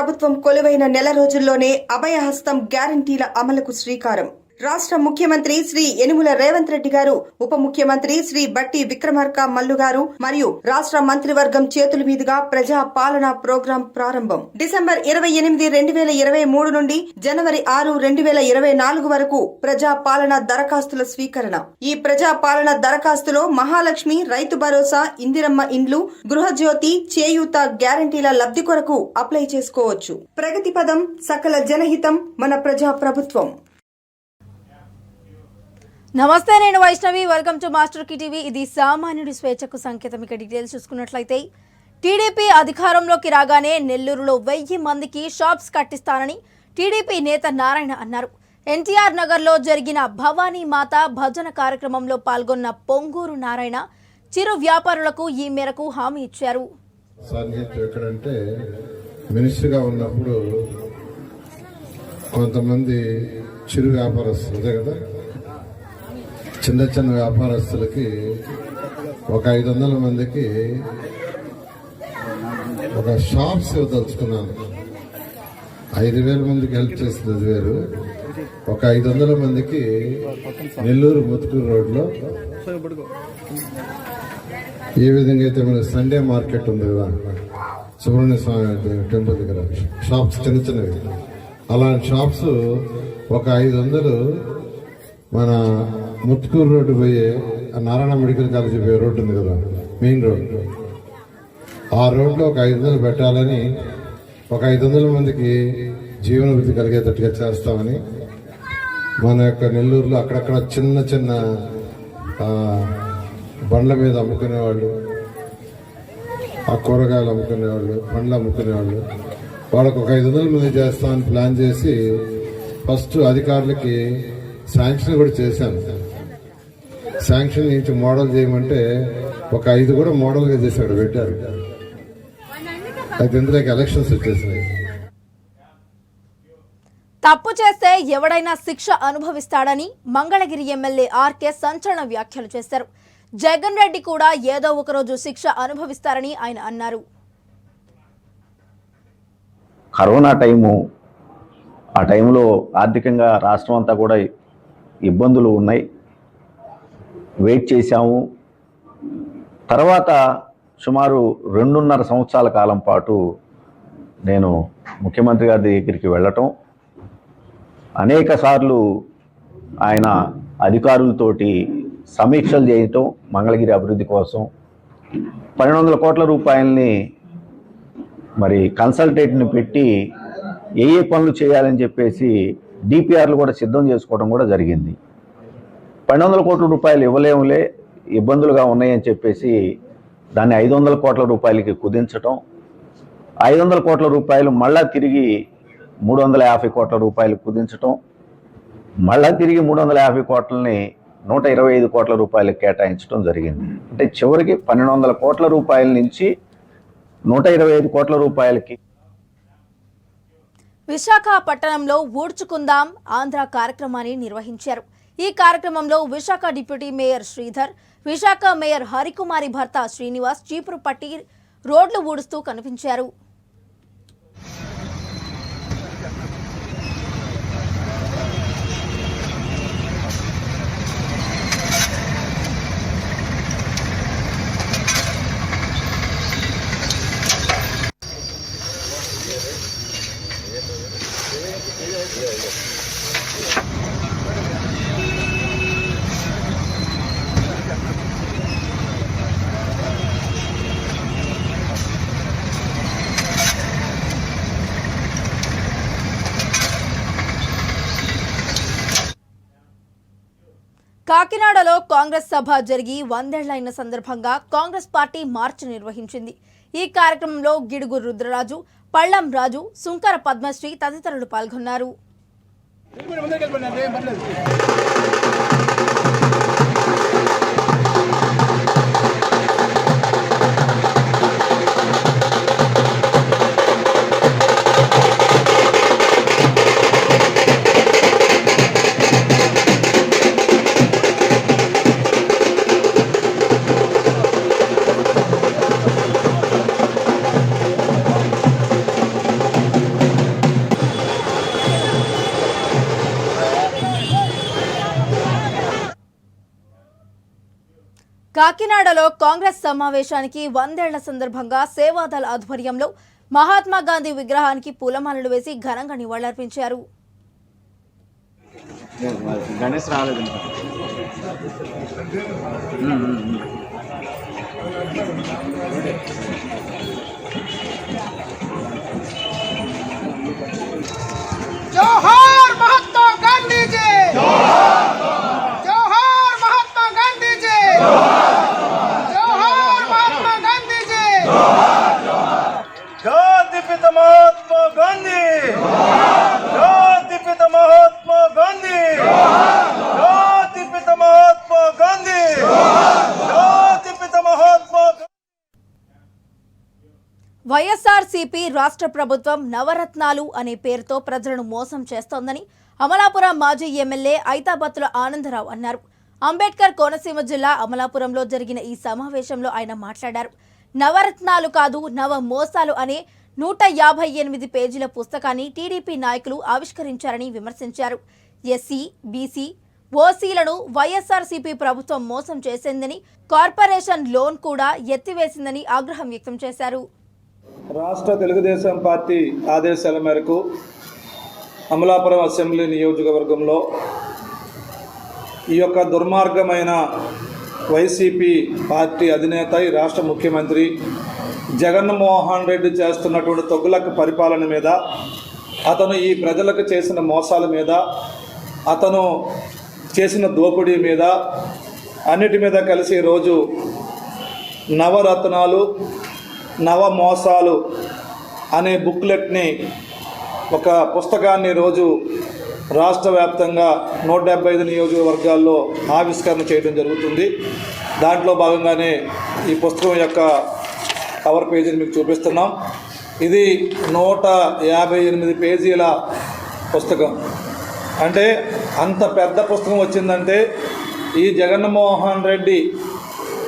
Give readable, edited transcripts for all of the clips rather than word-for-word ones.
ప్రభుత్వం కొలువైన నెల రోజుల్లోనే అభయహస్తం గ్యారంటీల అమలుకు శ్రీకారం. రాష్ట్ర ముఖ్యమంత్రి శ్రీ యనుమల రేవంత్ రెడ్డి గారు, ఉప ముఖ్యమంత్రి శ్రీ బట్టి విక్రమార్క మల్లు గారు మరియు రాష్ట్ర మంత్రివర్గం చేతుల మీదుగా ప్రజా పాలన ప్రోగ్రాం ప్రారంభం. డిసెంబర్ 28, 2023 నుండి జనవరి 6, 2024 వరకు ప్రజా పాలన దరఖాస్తుల స్వీకరణ. ఈ ప్రజా పాలన దరఖాస్తులో మహాలక్ష్మి, రైతు భరోసా, ఇందిరమ్మ ఇండ్లు, గృహజ్యోతి, చేయూత గ్యారంటీల లబ్ధి కొరకు అప్లై చేసుకోవచ్చు. ప్రగతి పదం, సకల జనహితం, మన ప్రజా ప్రభుత్వం. నమస్తే, నేను వైష్ణవి. వెల్కమ్ టు మాస్టర్ కి టీవీ. ఇది సామాన్యుడి స్వేచ్ఛకు సంకేతం. ఇక డీటెయిల్స్ చూసుకున్నట్లయితే టీడీపీ అధికారంలోకి రాగానే నెల్లూరులో 1000 మందికి షాప్స్ కట్టిస్తానని టీడీపీ నేత నారాయణ అన్నారు. ఎన్టీఆర్ నగర్లో జరిగిన భవానీ మాత భజన కార్యక్రమంలో పాల్గొన్న పొంగూరు నారాయణ చిరు వ్యాపారులకు ఈ మేరకు హామీ ఇచ్చారు. మినిస్టర్గా ఉన్నప్పుడు కొంతమంది చిరు వ్యాపారస్తులు కదా, చిన్న చిన్న వ్యాపారస్తులకి ఒక 500 మందికి ఒక షాప్స్ ఇవ్వదలుచుకున్నాను. 5,000 మందికి హెల్ప్ చేస్తుంది వేరు. ఒక 500 మందికి నెల్లూరు ముత్తుకూరు రోడ్లో ఏ విధంగా అయితే మన సండే మార్కెట్ ఉంది కదా, సుబ్రహ్మణ్య స్వామి టెంపుల్ దగ్గర షాప్స్ చిన్న చిన్నవి, అలాంటి షాప్స్ ఒక 500 మన ముత్తుకూరు రోడ్డు పోయే నారాయణ మెడికల్ కాలేజీ పోయే రోడ్డు ఉంది కదా, మెయిన్ రోడ్, ఆ రోడ్లో ఒక 500 పెట్టాలని, ఒక 500 మందికి జీవనభృతి కలిగేటట్టుగా చేస్తామని మన యొక్క నెల్లూరులో అక్కడక్కడ చిన్న చిన్న బండ్ల మీద అమ్ముకునేవాళ్ళు, ఆ కూరగాయలు అమ్ముకునేవాళ్ళు, పండ్లు అమ్ముకునేవాళ్ళు, వాళ్ళకు ఒక 500 మంది చేస్తామని ప్లాన్ చేసి ఫస్ట్ అధికారులకి శాంక్షన్ కూడా చేశాను. శాంక్షన్ నుంచి మోడల్ చేయమంటే ఒక 5 కూడా మోడల్గా చేసి అక్కడ పెట్టారు. అయితే ఇందులోకి ఎలక్షన్స్ వచ్చేసినాయి. తప్పు చేస్తే ఎవడైనా శిక్ష అనుభవిస్తాడని మంగళగిరి ఎమ్మెల్యే ఆర్కే సంచలన వ్యాఖ్యలు చేశారు. జగన్ రెడ్డి కూడా ఏదో ఒకరోజు శిక్ష అనుభవిస్తారని ఆయన అన్నారు. కరోనా టైము, ఆ టైంలో ఆర్థికంగా రాష్ట్రం అంతా కూడా ఇబ్బందులు ఉన్నాయి. వెయిట్ చేశాము. తర్వాత సుమారు 2.5 సంవత్సరాల కాలం పాటు నేను ముఖ్యమంత్రి గారి దగ్గరికి వెళ్ళటం, అనేక సార్లు ఆయన అధికారులతోటి సమీక్షలు చేయటం, మంగళగిరి అభివృద్ధి కోసం 1200 కోట్ల రూపాయలని మరి కన్సల్టేట్ని పెట్టి ఏ పనులు చేయాలని చెప్పేసి డిపిఆర్లు కూడా సిద్ధం చేసుకోవడం కూడా జరిగింది. 1200 కోట్ల రూపాయలు ఇవ్వలేములే, ఇబ్బందులుగా ఉన్నాయని చెప్పేసి దాన్ని 500 కోట్ల రూపాయలకి కుదించటం, 500 కోట్ల రూపాయలు మళ్ళా తిరిగి 350 కోట్ల రూపాయలు కుదించటం, మళ్ళా తిరిగి 350 కోట్లని 125 కోట్ల రూపాయలకు కేటాయించడం జరిగింది. అంటే చివరికి 1200 కోట్ల రూపాయల నుంచి 125 కోట్ల రూపాయలకి. విశాఖ పట్టణంలో ఊడ్చుకుందాం ఆంధ్ర కార్యక్రమాన్ని నిర్వహించారు. ఈ కార్యక్రమంలో Visakha deputy mayor Sridhar, Visakha mayor Harikumari భర్త శ్రీనివాస్ చీపురు పట్టి రోడ్లు ఊడుస్తూ కనిపించారు. కాకినాడలో కాంగ్రెస్ సభ జరిగి 100 ఏళ్లైన సందర్భంగా కాంగ్రెస్ పార్టీ మార్చ్ నిర్వహించింది. ఈ కార్యక్రమంలో గిడుగు రుద్రరాజు, పళ్ళం రాజు, సుంకర పద్మశ్రీ తదితరులు పాల్గొన్నారు. కాకినాడలో కాంగ్రెస్ సమావేశానికి 100 ఏళ్ల సందర్భంగా సేవాదళ ఆధ్వర్యంలో మహాత్మా గాంధీ విగ్రహానికి పూలమాలలు వేసి ఘనంగా నివాళులర్పించారు. గణేష్ రాలేదు. जोहार महात्मा गांधी जी, जोहार महात्मा गांधी जी, जोहार महात्मा गांधी जी, జాతిపిత మహాత్మా గాంధీ, జాతిపిత మహాత్మా గాంధీ, జాతిపిత మహాత్మా గాంధీ, జాతిపిత మహాత్మా. వైఎస్ఆర్సీపీ రాష్ట్ర ప్రభుత్వం నవరత్నాలు అనే పేరుతో ప్రజలను మోసం చేస్తోందని అమలాపురం మాజీ ఎమ్మెల్యే ఐతాబత్తుల ఆనందరావు అన్నారు. అంబేద్కర్ కోనసీమ జిల్లా అమలాపురంలో జరిగిన ఈ సమావేశంలో ఆయన మాట్లాడారు. నవరత్నాలు కాదు నవ మోసాలు అనే 158 పేజీల పుస్తకాన్ని టీడీపీ నాయకులు ఆవిష్కరించారని విమర్శించారు. ఎస్సీ, బీసీ, ఓసీలను వైఎస్ఆర్సీపీ ప్రభుత్వం మోసం చేసిందని, కార్పొరేషన్ లోన్ కూడా ఎత్తివేసిందని ఆగ్రహం వ్యక్తం చేశారు. రాష్ట్ర తెలుగుదేశం పార్టీ ఆదేశాల మేరకు అమలాపురం అసెంబ్లీ నియోజకవర్గంలో ఈ యొక్క దుర్మార్గమైన వైసీపీ పార్టీ అధినేత ఈ రాష్ట్ర ముఖ్యమంత్రి జగన్మోహన్ రెడ్డి చేస్తున్నటువంటి తొగ్గులక పరిపాలన మీద, అతను ఈ ప్రజలకు చేసిన మోసాల మీద, అతను చేసిన దోపిడీ మీద, అన్నిటి మీద కలిసి ఈరోజు నవరత్నాలు నవ మోసాలు అనే బుక్లెట్ని, ఒక పుస్తకాన్ని రోజు రాష్ట్ర వ్యాప్తంగా 175 నియోజకవర్గాల్లో ఆవిష్కరణ చేయడం జరుగుతుంది. దాంట్లో భాగంగానే ఈ పుస్తకం యొక్క కవర్ పేజీని మీకు చూపిస్తున్నాం. ఇది 158 పేజీల పుస్తకం. అంటే అంత పెద్ద పుస్తకం వచ్చిందంటే ఈ జగన్మోహన్ రెడ్డి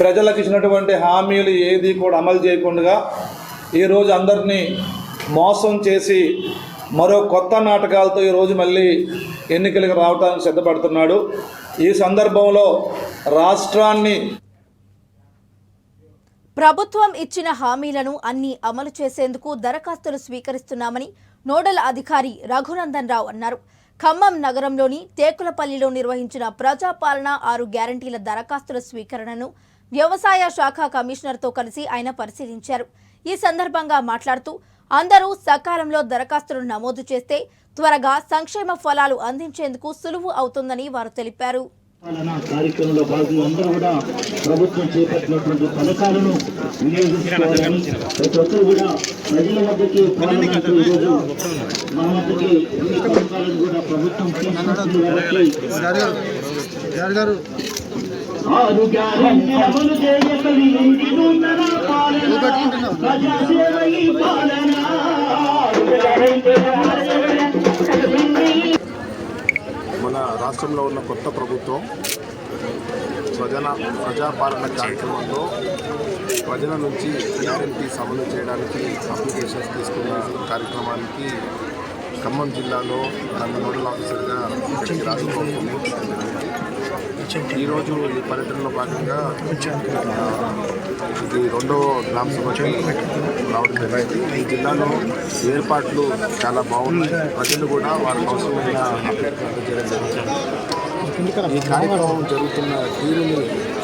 ప్రజలకు ఇచ్చినటువంటి హామీలు ఏది కూడా అమలు చేయకుండా ఈరోజు అందరినీ మోసం చేసి మరో కొత్త నాటకాలతో ఈరోజు మళ్ళీ ఎన్నికలకు రావడానికి సిద్ధపడుతున్నాడు. ఈ సందర్భంలో రాష్ట్రాన్ని ప్రభుత్వం ఇచ్చిన హామీలను అన్ని అమలు చేసేందుకు దరఖాస్తులు స్వీకరిస్తున్నామని నోడల్ అధికారి రఘునందన్ రావు అన్నారు. ఖమ్మం నగరంలోని తేకులపల్లిలో నిర్వహించిన ప్రజాపాలన 6 గ్యారంటీల దరఖాస్తుల స్వీకరణను వ్యవసాయ శాఖ కమిషనర్తో కలిసి ఆయన పరిశీలించారు. ఈ సందర్భంగా మాట్లాడుతూ అందరూ సకాలంలో దరఖాస్తులు నమోదు చేస్తే త్వరగా సంక్షేమ ఫలాలు అందించేందుకు సులువు అవుతుందని వారు తెలిపారు. కార్యక్రమంలో భాగంగా అందరూ కూడా ప్రభుత్వం చేపట్టినటువంటి పథకాలను వినియోగించుకోవాలని, ప్రతి ఒక్కరు కూడా ప్రజల వద్దకి పాలనకు ఈరోజు మన వద్దకి అన్ని పథకాలను కూడా ప్రభుత్వం తీసుకొస్తుంది కాబట్టి ఆరు గ్యారెంటీ అమలు చేయకలి నూతన పాలన ప్రజాసేవ ఈ పాలన. మన రాష్ట్రంలో ఉన్న కొత్త ప్రభుత్వం ప్రజాపాలన కార్యక్రమంలో ప్రజల నుంచి గ్యారెంటీస్ అమలు చేయడానికి అప్లికేషన్స్ తీసుకున్న కార్యక్రమానికి ఖమ్మం జిల్లాలో నన్ను నోడల్ ఆఫీసర్గా రాష్ట్రంలో ఈరోజు ఈ పర్యటనలో భాగంగా ఇది 2వ గ్రామ సభకి రావడం జరిగింది. ఈ జిల్లాలో ఏర్పాట్లు చాలా బాగున్నాయి. ప్రజలు కూడా వాళ్ళకి అవసరమైన అభ్యర్థులు చేయడం జరుగుతుంది. ఈ కార్యక్రమం జరుగుతున్న తీరుని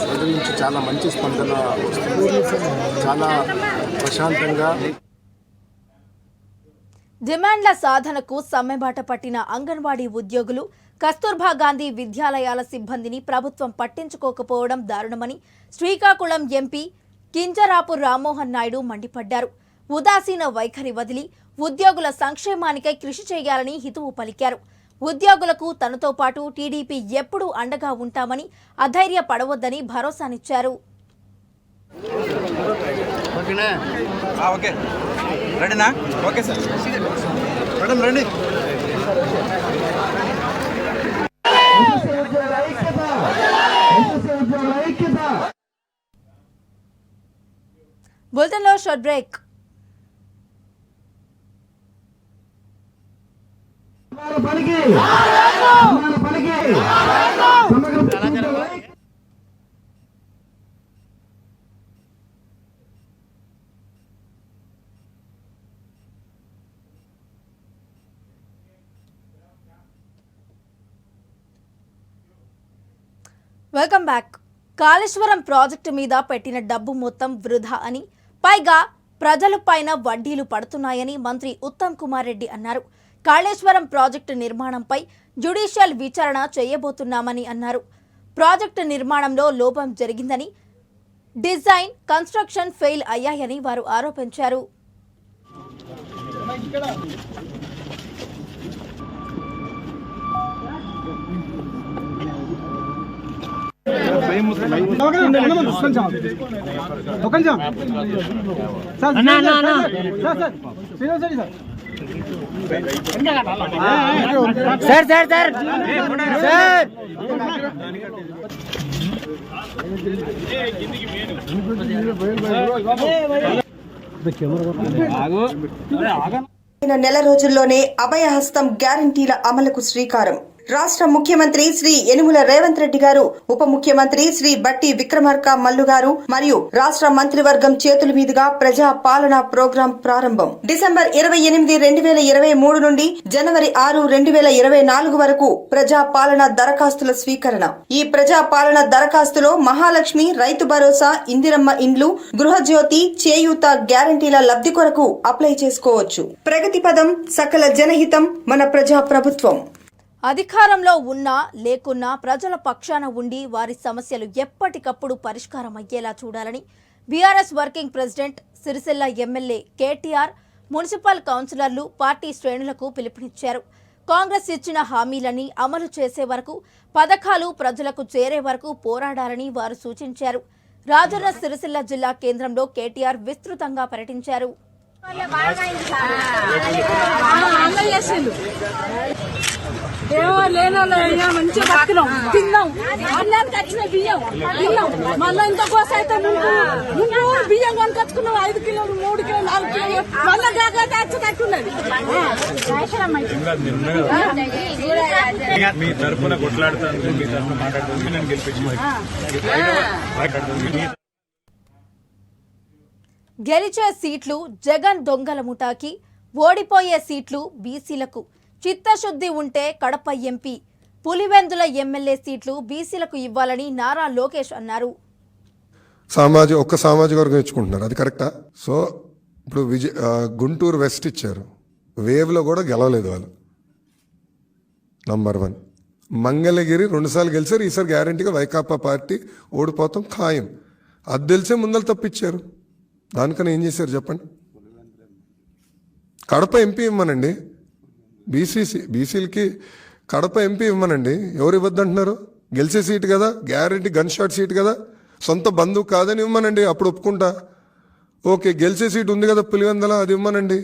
ప్రజల నుంచి చాలా మంచి స్పందన వస్తుంది. చాలా ప్రశాంతంగా డిమాండ్ల సాధనకు సమ్మెబాట పట్టిన అంగన్వాడీ ఉద్యోగులు, కస్తూర్బా గాంధీ విద్యాలయాల సిబ్బందిని ప్రభుత్వం పట్టించుకోకపోవడం దారుణమని శ్రీకాకుళం ఎంపీ కింజరాపు రామ్మోహన్ నాయుడు మండిపడ్డారు. ఉదాసీన వైఖరి వదిలి ఉద్యోగుల సంక్షేమానికై కృషి చేయాలని హితవు పలికారు. ఉద్యోగులకు తనతో పాటు టీడీపీ ఎప్పుడూ అండగా ఉంటామని, అధైర్యపడవద్దని భరోసానిచ్చారు. బులెటిన్లో short break. Welcome back. Kaleshwaram project మీద పెట్టిన డబ్బు మొత్తం వృధా అని, పైగా ప్రజల పైన వడ్డీలు పడుతున్నాయని మంత్రి ఉత్తమ్ కుమార్ రెడ్డి అన్నారు. కాళేశ్వరం ప్రాజెక్టు నిర్మాణంపై జ్యుడిషియల్ విచారణ చేయబోతున్నామని అన్నారు. ప్రాజెక్టు నిర్మాణంలో లోపం జరిగిందని, డిజైన్, కన్స్ట్రక్షన్ ఫెయిల్ అయ్యాయని వారు ఆరోపించారు. నెల రోజుల్లోనే అభయహస్తం గ్యారంటీల అమలుకు శ్రీకారం. రాష్ట్ర ముఖ్యమంత్రి శ్రీ యనుమల రేవంత్ రెడ్డి గారు, ఉప ముఖ్యమంత్రి శ్రీ బట్టి విక్రమార్క మల్లు గారు మరియు రాష్ట్ర మంత్రివర్గం చేతుల మీదుగా ప్రజా పాలన ప్రోగ్రాం ప్రారంభం. డిసెంబర్ 28, 2023 నుండి జనవరి 6, 2024 వరకు ప్రజా పాలన దరఖాస్తుల స్వీకరణ. ఈ ప్రజా పాలన దరఖాస్తులో మహాలక్ష్మి, రైతు భరోసా, ఇందిరమ్మ ఇండ్లు, గృహజ్యోతి, చేయూత గ్యారంటీల లబ్ధి కొరకు అప్లై చేసుకోవచ్చు. ప్రగతి పదం, సకల జనహితం, మన ప్రజా ప్రభుత్వం. అధికారంలో ఉన్నా లేకున్నా ప్రజల పక్షాన ఉండి వారి సమస్యలు ఎప్పటికప్పుడు పరిష్కారం అయ్యేలా చూడాలని BRS working president, Sircilla MLA KTR municipal కౌన్సిలర్లు, పార్టీ శ్రేణులకు పిలుపునిచ్చారు. కాంగ్రెస్ ఇచ్చిన హామీలని అమలు చేసే వరకు, పథకాలు ప్రజలకు చేరే వరకు పోరాడాలని వారు సూచించారు. రాజన్న సిరిసిల్ల జిల్లా కేంద్రంలో కేటీఆర్ విస్తృతంగా పర్యటించారు. మంచిగా బతికినాం, తిన్నాం, అన్నానికి వచ్చిన బియ్యం తిన్నాం. మళ్ళీ ఇంత కోస అయితే బియ్యం కొనుకొచ్చుకున్నాం 5 కిలోలు, 3 కిలోలు, 4 కిలోలు. మళ్ళీ జాగ్రత్త వచ్చేటట్టున్నది. మీ తరఫున కొట్లాడుతాను, మీ తరఫున మాట్లాడుతుంది, నేను గెలిపించి గెలిచే సీట్లు జగన్ దొంగల ముఠాకి, ఓడిపోయే సీట్లు బీసీలకు. చిత్తశుద్ధి ఉంటే కడప ఎంపీ, పులివెందుల ఎమ్మెల్యే సీట్లు బీసీలకు ఇవ్వాలని నారా లోకేష్ అన్నారు. ఒక్క సామాజిక వర్గం ఇచ్చుకుంటున్నారు, అది కరెక్టా? సో ఇప్పుడు గుంటూరు వెస్ట్ ఇచ్చారు, వేవ్లో కూడా గెలవలేదు వాళ్ళు. నంబర్ 1. మంగళగిరి 2 సార్లు గెలిచారు, ఈసారి గ్యారంటీగా వైకాపా పార్టీ ఓడిపోతాం ఖాయం. అది తెలిసే ముందలు తప్పిచ్చారు. దానికన్నా ఏం చేశారు చెప్పండి? కడప ఎంపీ ఇవ్వమనండి, బీసీలకి కడప ఎంపీ ఇవ్వమనండి. ఎవరు ఇవ్వద్దంటున్నారు? గెలిచే సీటు కదా, గ్యారంటీ గన్ షాట్ సీట్ కదా, సొంత బంధువు కాదని ఇవ్వమనండి, అప్పుడు ఒప్పుకుంటా. ఓకే, గెలిచే సీటు ఉంది కదా పులివెందల, అది ఇవ్వమనండి.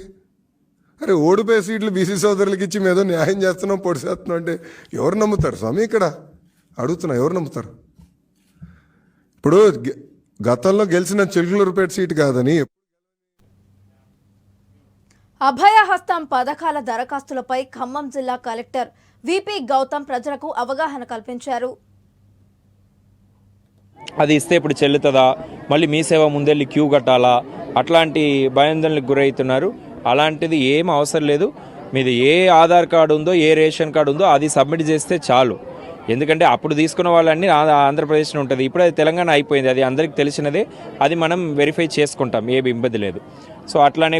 అరే ఓడిపోయే సీట్లు బీసీ సోదరులకి ఇచ్చి మేదో న్యాయం చేస్తున్నాం, పొడి చేస్తున్నాం అంటే ఎవరు నమ్ముతారు స్వామి? ఇక్కడ అడుగుతున్నా, ఎవరు నమ్ముతారు? ఇప్పుడు గతంలో గెలిచిన చిలుకలూరుపేట సీటు కాదని. అభయహస్తం పథకాల దరఖాస్తులపై ఖమ్మం జిల్లా కలెక్టర్ విపి గౌతమ్ ప్రజలకు అవగాహన కల్పించారు. అది ఇస్తే ఇప్పుడు చెల్లుతుందా, మళ్ళీ మీ సేవ ముందెళ్ళి క్యూ కట్టాలా, అట్లాంటి భయాందోళనకు గురవుతున్నారు. అలాంటిది ఏం అవసరం లేదు. మీది ఏ ఆధార్ కార్డు ఉందో, ఏ రేషన్ కార్డు ఉందో అది సబ్మిట్ చేస్తే చాలు. ఎందుకంటే అప్పుడు తీసుకున్న వాళ్ళన్నీ ఆంధ్రప్రదేశ్లో ఉంటుంది, ఇప్పుడు అది తెలంగాణ అయిపోయింది, అది అందరికీ తెలిసినదే. అది మనం వెరిఫై చేసుకుంటాం, ఏమి ఇబ్బంది లేదు. సో అట్లానే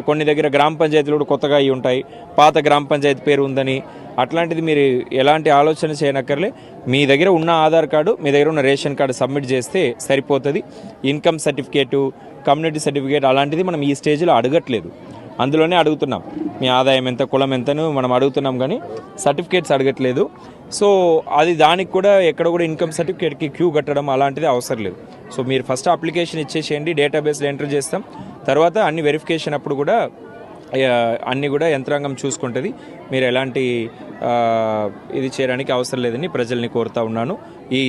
కొన్ని దగ్గర గ్రామ పంచాయతీలు కూడా కొత్తగా అయి ఉంటాయి, పాత గ్రామ పంచాయతీ పేరు ఉందని. అట్లాంటిది మీరు ఎలాంటి ఆలోచన చేయనక్కర్లే. మీ దగ్గర ఉన్న ఆధార్ కార్డు, మీ దగ్గర ఉన్న రేషన్ కార్డు సబ్మిట్ చేస్తే సరిపోతుంది. ఇన్కమ్ సర్టిఫికేటు, కమ్యూనిటీ సర్టిఫికేట్ అలాంటిది మనం ఈ స్టేజ్లో అడగట్లేదు, అందులోనే అడుగుతున్నాం. మీ ఆదాయం ఎంత, కులం ఎంతను మనం అడుగుతున్నాం, కానీ సర్టిఫికేట్స్ అడగట్లేదు. సో అది దానికి కూడా ఎక్కడ కూడా ఇన్కమ్ సర్టిఫికేట్కి క్యూ కట్టడం అలాంటిది అవసరం లేదు. సో మీరు ఫస్ట్ అప్లికేషన్ ఇచ్చేసేయండి, డేటాబేస్లో ఎంటర్ చేస్తాం. తర్వాత అన్ని వెరిఫికేషన్ అప్పుడు కూడా అన్నీ కూడా యంత్రాంగం చూసుకుంటుంది. మీరు ఎలాంటి ఇది చేయడానికి అవసరం లేదని ప్రజల్ని కోరుతా ఉన్నాను. ఈ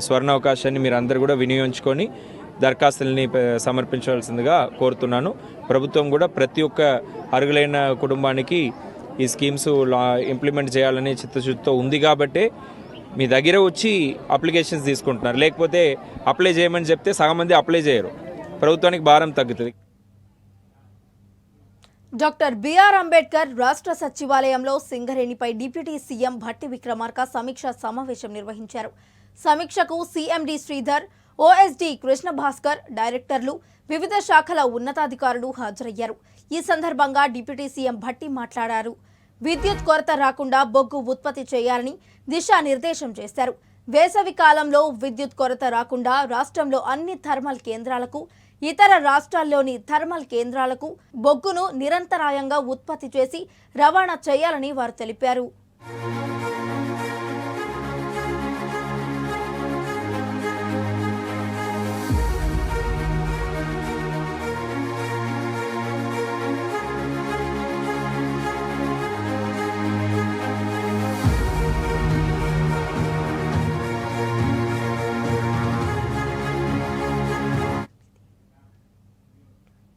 స్వర్ణావకాశాన్ని మీరు అందరూ కూడా వినియోగించుకొని దరఖాస్తుల్ని సమర్పించవలసిందిగా కోరుతున్నాను. ప్రభుత్వం కూడా ప్రతి ఒక్క అర్హులైన కుటుంబానికి ఈ స్కీమ్స్ ఇంప్లిమెంట్ చేయాలనే చిత్తశుద్ధితో ఉంది కాబట్టే మీ దగ్గర వచ్చి అప్లికేషన్స్ తీసుకుంటున్నారు. లేకపోతే అప్లై చేయమని చెప్తే సగం మంది అప్లై చేయరు, ప్రభుత్వానికి భారం తగ్గుతుంది. డాక్టర్ బిఆర్ అంబేద్కర్ రాష్ట్ర సచివాలయంలో సింగరేణిపై డిప్యూటీ సీఎం భట్టి విక్రమార్క సమీక్షా సమావేశం నిర్వహించారు. సమీక్షకు సీఎండీ శ్రీధర్, ఓఎస్డీ కృష్ణ భాస్కర్, డైరెక్టర్లు, వివిధ శాఖల ఉన్నతాధికారులు హాజరయ్యారు. ఈ సందర్భంగా డిప్యూటీ సీఎం భట్టి మాట్లాడారు. విద్యుత్ కొరత రాకుండా బొగ్గు ఉత్పత్తి చేయాలని దిశానిర్దేశం చేశారు. వేసవి కాలంలో విద్యుత్ కొరత రాకుండా రాష్ట్రంలో అన్ని థర్మల్ కేంద్రాలకు, ఇతర రాష్ట్రాల్లోని థర్మల్ కేంద్రాలకు బొగ్గును నిరంతరాయంగా ఉత్పత్తి చేసి రవాణా చేయాలని వారు తెలిపారు.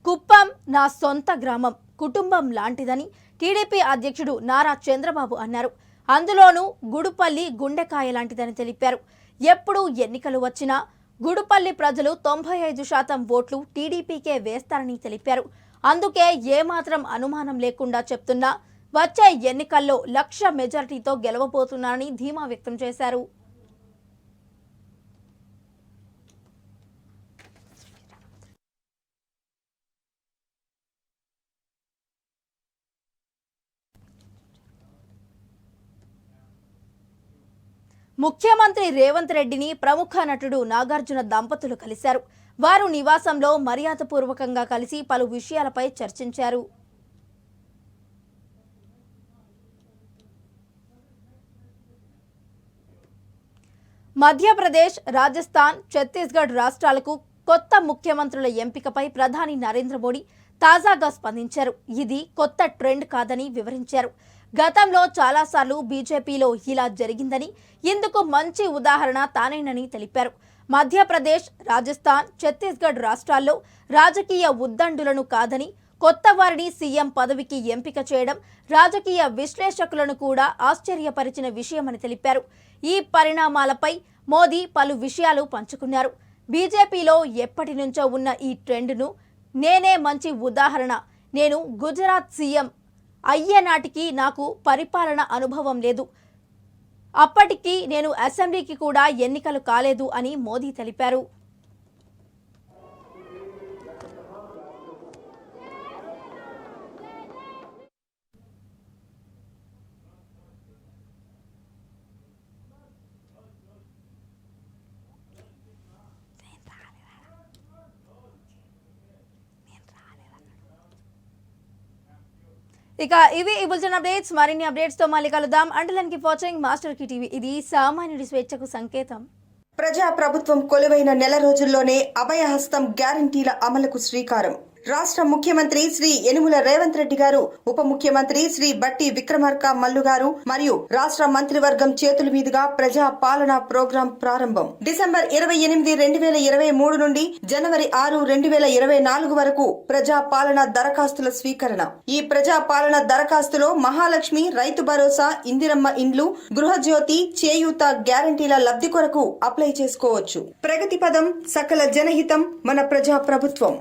కుప్పం నా సొంత గ్రామం, కుటుంబం లాంటిదని టీడీపీ అధ్యక్షుడు నారా చంద్రబాబు అన్నారు. అందులోనూ గుడుపల్లి గుండెకాయ లాంటిదని తెలిపారు. ఎప్పుడు ఎన్నికలు వచ్చినా గుడుపల్లి ప్రజలు 95% ఓట్లు టీడీపీకే వేస్తారని తెలిపారు. అందుకే ఏమాత్రం అనుమానం లేకుండా చెప్తున్నా వచ్చే ఎన్నికల్లో 1,00,000 మెజారిటీతో గెలవబోతున్నారని ధీమా వ్యక్తం చేశారు. ముఖ్యమంత్రి రేవంత్ రెడ్డిని ప్రముఖ నటుడు నాగార్జున దంపతులు కలిశారు. వారు నివాసంలో మర్యాదపూర్వకంగా కలిసి పలు విషయాలపై చర్చించారు. మధ్యప్రదేశ్, రాజస్థాన్, ఛత్తీస్గఢ్ రాష్ట్రాలకు కొత్త ముఖ్యమంత్రుల ఎంపికపై ప్రధాని నరేంద్ర మోడీ తాజాగా స్పందించారు. ఇది కొత్త ట్రెండ్ కాదని వివరించారు. గతంలో చాలాసార్లు బీజేపీలో ఇలా జరిగిందని, ఇందుకు మంచి ఉదాహరణ తానేనని తెలిపారు. మధ్యప్రదేశ్, రాజస్థాన్, ఛత్తీస్గఢ్ రాష్ట్రాల్లో రాజకీయ ఉద్దండులను కాదని, కొత్త వారిని సీఎం పదవికి ఎంపిక చేయడం రాజకీయ విశ్లేషకులను కూడా ఆశ్చర్యపరిచిన విషయమని తెలిపారు. ఈ పరిణామాలపై మోదీ పలు విషయాలు పంచుకున్నారు. బీజేపీలో ఎప్పటి నుంచో ఉన్న ఈ ట్రెండ్ను నేనే మంచి ఉదాహరణ. నేను గుజరాత్ సీఎం అయ్యే నాటికి నాకు పరిపాలన అనుభవం లేదు. అప్పటికి నేను అసెంబ్లీకి కూడా ఎన్నికలు కాలేదు అని మోదీ తెలిపారు. ఇక ఇవి ఈ బులెటిన్ అప్డేట్స్. మరిన్ని అప్డేట్స్ తో మళ్ళీ కలుద్దాం. అంటిల్ కీప్ వాచింగ్ మాస్టర్ కి టీవీ. ఇది సామాన్యుడి స్వేచ్ఛకు సంకేతం. ప్రజా ప్రభుత్వం కొలువైన నెల రోజుల్లోనే అభయహస్తం గ్యారంటీల అమలుకు శ్రీకారం. రాష్ట్ర ముఖ్యమంత్రి శ్రీ యనుమల రేవంత్ రెడ్డి గారు, ఉప ముఖ్యమంత్రి శ్రీ బట్టి విక్రమార్క మల్లు గారు మరియు రాష్ట్ర మంత్రివర్గం చేతుల మీదుగా ప్రజా పాలన ప్రోగ్రాం ప్రారంభం. డిసెంబర్ 28, 2023 నుండి జనవరి 6, 2024 వరకు ప్రజా పాలన దరఖాస్తుల స్వీకరణ. ఈ ప్రజా పాలన దరఖాస్తులో మహాలక్ష్మి, రైతు భరోసా, ఇందిరమ్మ ఇండ్లు, గృహజ్యోతి, చేయూత గ్యారంటీల లబ్ధి కొరకు అప్లై చేసుకోవచ్చు. ప్రగతి పదం, సకల జనహితం, మన ప్రజా ప్రభుత్వం.